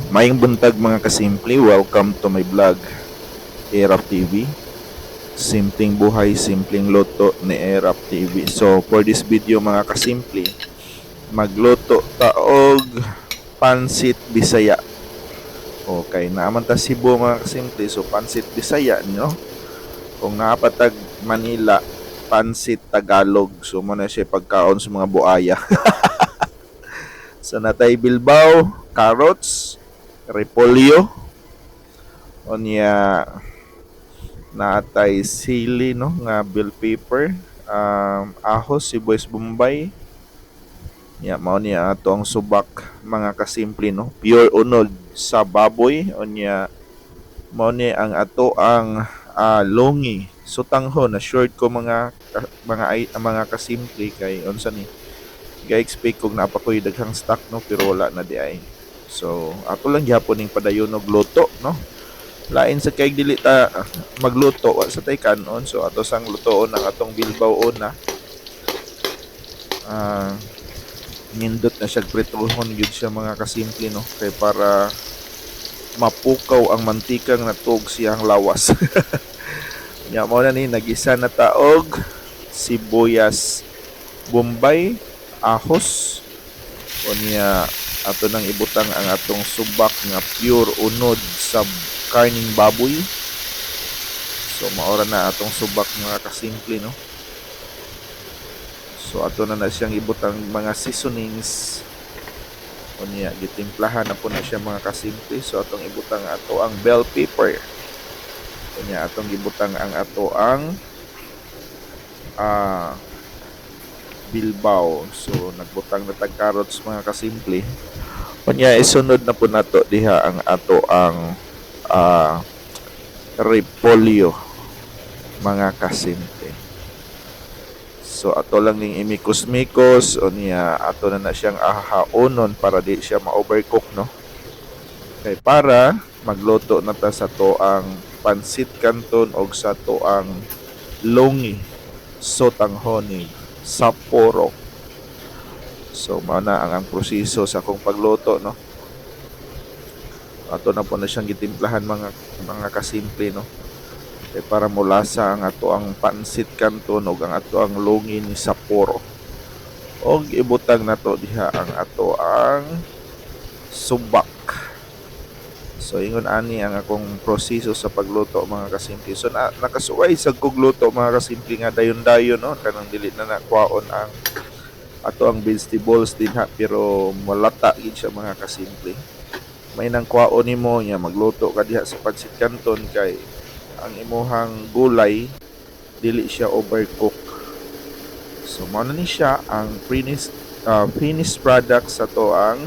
Maayong buntag mga kasimple, welcome to my vlog, Erap TV. Simpleng buhay, simpleng luto ni Erap TV. So for this video mga kasimple, magluto taog pansit Bisaya. Okay, naaman ta Cebu mga kasimple, so pansit Bisaya no. Kung naapatag Manila, pansit Tagalog. So muna siya pagkaon sa mga buaya. So natay Bilbao, carrots, repolyo, onya natay sili no nga bell pepper, ahos, sibuyas bombay. Mao niya ato ang subak mga kasimple no. Pure unod sa baboy onya mao ni ang ato ang longi. Sutanghon na short ko mga kasimple kay unsa ni ga-expect kog napakoy daghang stock no pero wala na di ay. So ato lang gyapon ning padayon og luto no. Lain sa kay dili ta magluto wa sa tay kanon, so ato sang lutoon ang atong Bilbao na nindot na siya prituhon gyud siya mga kasimple no kay para mapukaw ang mantikang natug siyang lawas. Nya mo na ni nagisa na taog sibuyas bombay, ahos unya ato nang ibutang ang atong subak nga pure unod sa karning baboy. So maora na atong subak mga kasimple no. So ato na siyang ibutang mga seasonings. Unya gitimplahan na po na siya mga kasimple. So atong ibutang ato ang bell pepper. Unya atong gibutang ang ato ang Bilbao. So nagbutang na tag carrots mga kasimple. Unya isunod na po nato diha ang ato ang repolyo mga kasimple. So ato lang ning imikos-mikos unya ato na siyang ahaonon para di siya ma-overcook no. Kay para magluto na ta sa to ang pansit canton og sa to ang longi sotanghoni saporo. So mao na ang proseso sa akong pagluto no. Ato na po na siyang gitimplahan mga kasimple no. Kay para mulasa ang ato ang pansit canton ug ang ato ang longi ni saporo. Og ibutang nato diha ang ato ang subak. So ingon ani ang akong proseso sa pagluto mga kasimple. So nakasuway sa kugluto mga kasimple nga dayon-dayon no kanang dili na nakwaon ang ato ang vegetables dinha pero malata gid siya mga kasimple. May nang kwaon nimo nya magluto ka diha sa pansit canton kay ang imuhang gulay dili siya overcook. So mao na ni siya ang finished product sa to ang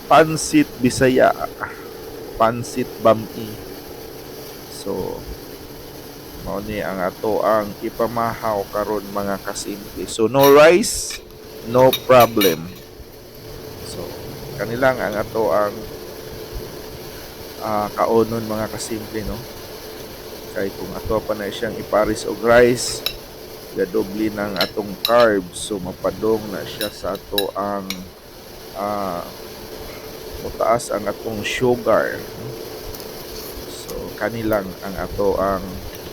pansit Bisaya, pansit bami. So mao ni ang ato ang ipamahaw karon mga kasimple. So no rice, no problem. So kanilang ang ato ang kaonon mga kasimple no. Kay kung ato pa na siyang iparis og rice, gadoble ng atong carbs, so mapadong na siya sa ato ang mataas ang atong sugar. So kanilang ang ato ang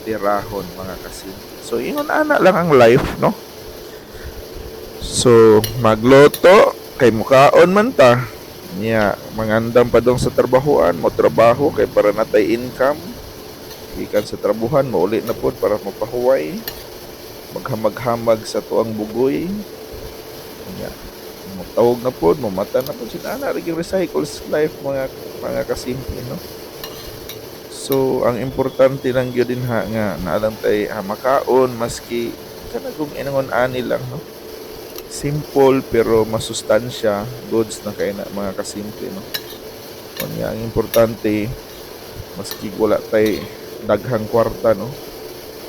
tirahon mga kasimple. So ingon ana lang ang life no. So magluto kay mukaon man ta niya mangandam pa dong sa trabahoan mo trabaho kay para natay income gikan sa trabuhan mo uli na pod para mapahuway maghamag-hamag sa tuang bugoy niya matawag na pod mamata na pod sila na ring recycles life mga kasimple no. So ang importante lang gyud din ha nga naalang tay makaon maski kana kung ingon ani lang no. Simple pero masustansya goods na kay na mga kasimple no. Kunya ang importante maski wala tay daghang kwarta no.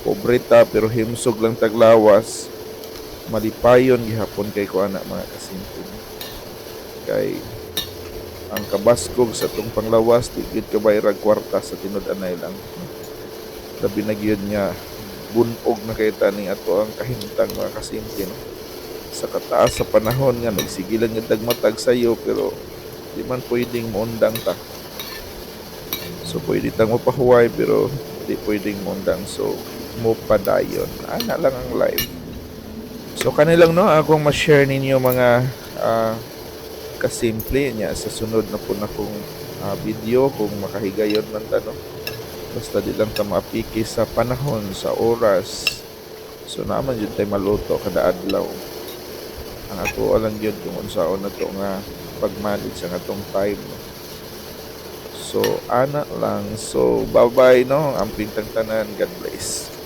Pobreta pero himsog lang taglawas malipayon gihapon kay ko ana mga kasimple. Kay ang kabaskog sa tong panglawas di gid ka bayrag kwarta sa tinud-anay lang. Labi na gyud nga bunog na kay tani ato ang kahimtang mga kasimple no. Sa kataas sa panahon nga nagsigilan nga dagmatag sayo pero di man pwedeng muundang ta. So pwede tang mapahuway pero di pwedeng muundang. So mupadayon. Ana lang ang live. So kanilang no akong ma-share ninyo mga kasimple niya sa sunod na po na kong video kung makahigayon man ta no. Basta di lang ta maapiki sa panahon, sa oras. So naman yun tayo maluto kada adlaw. Ang ato lang yun kung unsaon na to nga pag-manage ang atong time. No? So ana lang. So bye-bye no. Amping tanan. God bless.